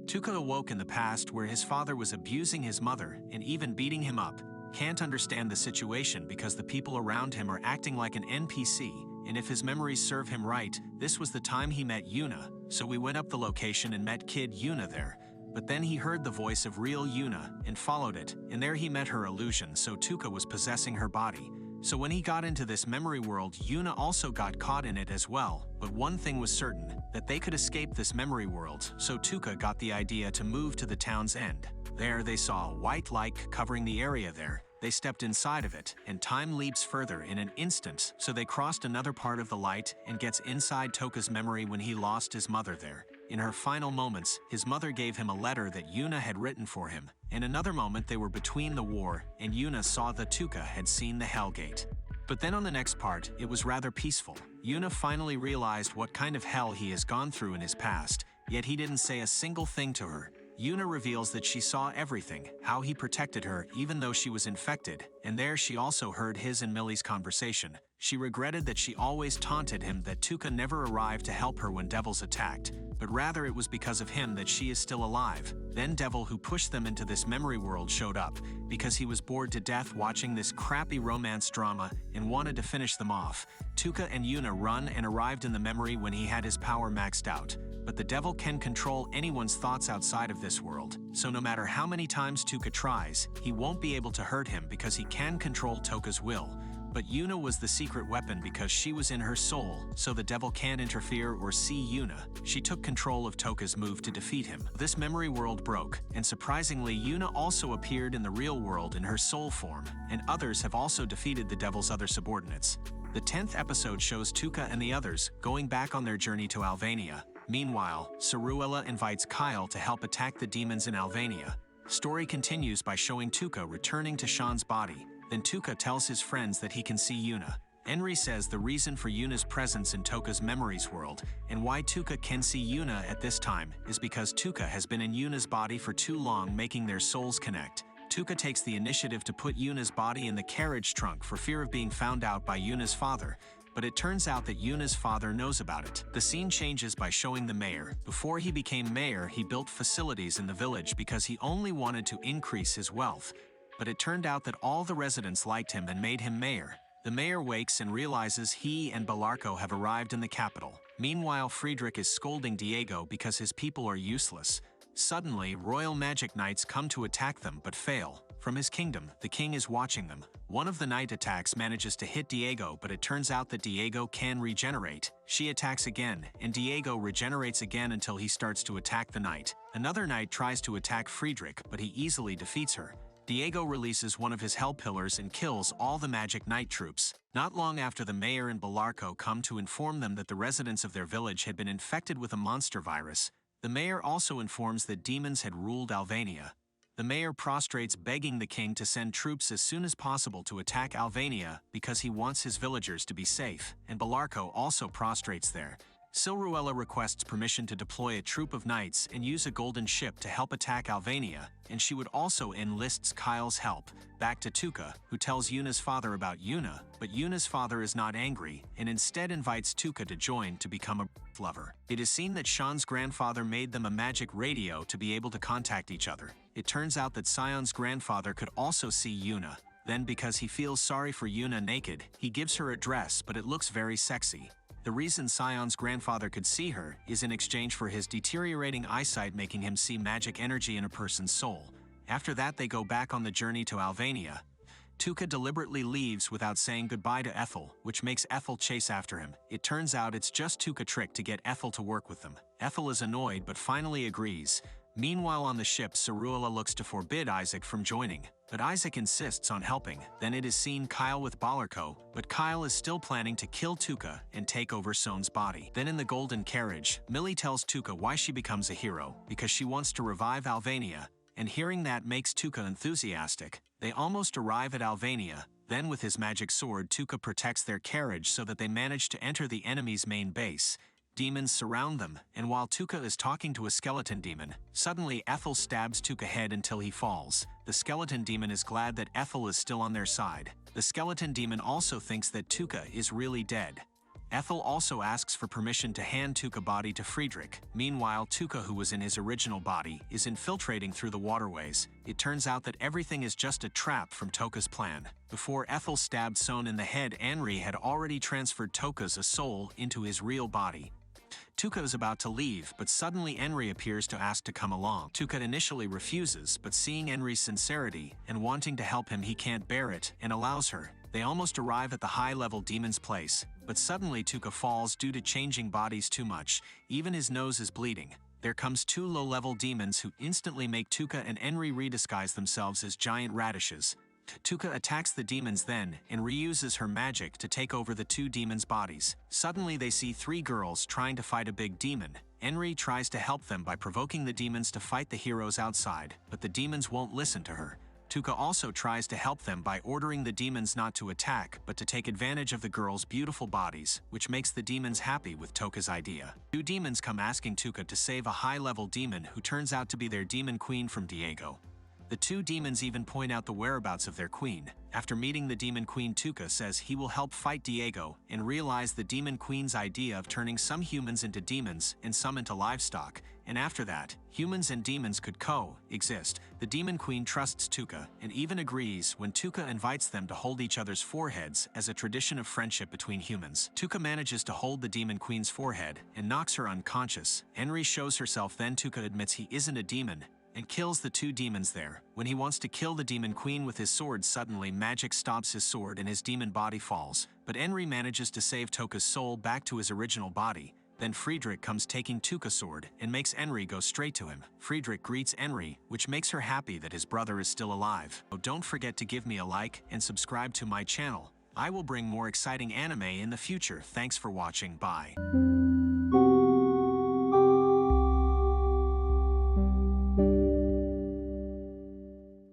Tuka awoke in the past where his father was abusing his mother and even beating him up. Can't understand the situation because the people around him are acting like an NPC, and if his memories serve him right, this was the time he met Yuna, so we went up the location and met Kid Yuna there. But then he heard the voice of real Yuna and followed it, and there he met her illusion, so Tuka was possessing her body. So when he got into this memory world, Yuna also got caught in it as well, but one thing was certain, that they could escape this memory world, so Tuka got the idea to move to the town's end. There they saw a white light covering the area there. They stepped inside of it, and time leaps further in an instant, so they crossed another part of the light and gets inside Tuka's memory when he lost his mother there. In her final moments, his mother gave him a letter that Yuna had written for him. In another moment they were between the war, and Yuna saw that Tuka had seen the Hellgate. But then on the next part, it was rather peaceful. Yuna finally realized what kind of hell he has gone through in his past, yet he didn't say a single thing to her. Yuna reveals that she saw everything, how he protected her even though she was infected, and there she also heard his and Millie's conversation. She regretted that she always taunted him that Tuka never arrived to help her when devils attacked, but rather it was because of him that she is still alive. Then Devil, who pushed them into this memory world, showed up, because he was bored to death watching this crappy romance drama and wanted to finish them off. Tuka and Yuna run and arrived in the memory when he had his power maxed out. But the devil can control anyone's thoughts outside of this world, so no matter how many times Tuka tries, he won't be able to hurt him because he can control Tuka's will. But Yuna was the secret weapon because she was in her soul, so the devil can't interfere or see Yuna. She took control of Tuka's move to defeat him. This memory world broke, and surprisingly Yuna also appeared in the real world in her soul form, and others have also defeated the devil's other subordinates. The 10th episode shows Tuka and the others going back on their journey to Albania. Meanwhile, Saruella invites Kyle to help attack the demons in Albania. Story continues by showing Tuka returning to Sean's body. Then Tuka tells his friends that he can see Yuna. Henry says the reason for Yuna's presence in Tuka's memories world and why Tuka can see Yuna at this time is because Tuka has been in Yuna's body for too long, making their souls connect. Tuka takes the initiative to put Yuna's body in the carriage trunk for fear of being found out by Yuna's father, but it turns out that Yuna's father knows about it. The scene changes by showing the mayor. Before he became mayor, he built facilities in the village because he only wanted to increase his wealth. But it turned out that all the residents liked him and made him mayor. The mayor wakes and realizes he and Belarco have arrived in the capital. Meanwhile, Friedrich is scolding Diego because his people are useless. Suddenly, royal magic knights come to attack them but fail. From his kingdom, the king is watching them. One of the knight attacks manages to hit Diego, but it turns out that Diego can regenerate. She attacks again, and Diego regenerates again until he starts to attack the knight. Another knight tries to attack Friedrich, but he easily defeats her. Diego releases one of his hell pillars and kills all the magic knight troops. Not long after, the mayor and Belarco come to inform them that the residents of their village had been infected with a monster virus. The mayor also informs that demons had ruled Albania. The mayor prostrates, begging the king to send troops as soon as possible to attack Albania because he wants his villagers to be safe, and Belarco also prostrates there. Silruella requests permission to deploy a troop of knights and use a golden ship to help attack Albania, and she would also enlists Kyle's help. Back to Tuka, who tells Yuna's father about Yuna, but Yuna's father is not angry and instead invites Tuka to join to become a lover. It is seen that Sean's grandfather made them a magic radio to be able to contact each other. It turns out that Sion's grandfather could also see Yuna. Then, because he feels sorry for Yuna naked, he gives her a dress, but it looks very sexy. The reason Sion's grandfather could see her is in exchange for his deteriorating eyesight, making him see magic energy in a person's soul. After that, they go back on the journey to Albania. Tuka deliberately leaves without saying goodbye to Ethel, which makes Ethel chase after him. It turns out it's just Tuka trick to get Ethel to work with them. Ethel is annoyed but finally agrees. Meanwhile, on the ship, Saruella looks to forbid Isaac from joining, but Isaac insists on helping. Then it is seen Kyle with Belarco, but Kyle is still planning to kill Tuka and take over Son's body. Then in the golden carriage, Millie tells Tuka why she becomes a hero, because she wants to revive Albania, and hearing that makes Tuka enthusiastic. They almost arrive at Albania. Then with his magic sword, Tuka protects their carriage so that they manage to enter the enemy's main base. Demons surround them, and while Tuka is talking to a skeleton demon, suddenly Ethel stabs Tuka head until he falls. The skeleton demon is glad that Ethel is still on their side. The skeleton demon also thinks that Tuka is really dead. Ethel also asks for permission to hand Tuka body to Friedrich. Meanwhile, Tuka, who was in his original body, is infiltrating through the waterways. It turns out that everything is just a trap from Toka's plan. Before Ethel stabbed Son in the head, Henri had already transferred Toka's soul into his real body. Tuka is about to leave, but suddenly Henri appears to ask to come along. Tuka initially refuses, but seeing Henri's sincerity and wanting to help him, he can't bear it and allows her. They almost arrive at the high-level demon's place, but suddenly Tuka falls due to changing bodies too much. Even his nose is bleeding. There comes two low-level demons who instantly make Tuka and Henri redisguise themselves as giant radishes. Tuka attacks the demons then and reuses her magic to take over the two demons' bodies. Suddenly they see three girls trying to fight a big demon. Henri tries to help them by provoking the demons to fight the heroes outside, but the demons won't listen to her. Tuka also tries to help them by ordering the demons not to attack, but to take advantage of the girls' beautiful bodies, which makes the demons happy with Tuka's idea. Two demons come asking Tuka to save a high-level demon who turns out to be their demon queen from Diego. The two demons even point out the whereabouts of their queen. After meeting the demon queen, Tuka says he will help fight Diego and realize the demon queen's idea of turning some humans into demons and some into livestock, and after that, humans and demons could coexist. The demon queen trusts Tuka and even agrees when Tuka invites them to hold each other's foreheads as a tradition of friendship between humans. Tuka manages to hold the demon queen's forehead and knocks her unconscious. Henri shows herself, then Tuka admits he isn't a demon and kills the two demons there. When he wants to kill the demon queen with his sword, suddenly magic stops his sword and his demon body falls. But Henri manages to save Tuka's soul back to his original body. Then Friedrich comes taking Tuka's sword and makes Henri go straight to him. Friedrich greets Henri, which makes her happy that his brother is still alive. So don't forget to give me a like and subscribe to my channel. I will bring more exciting anime in the future. Thanks for watching. Bye.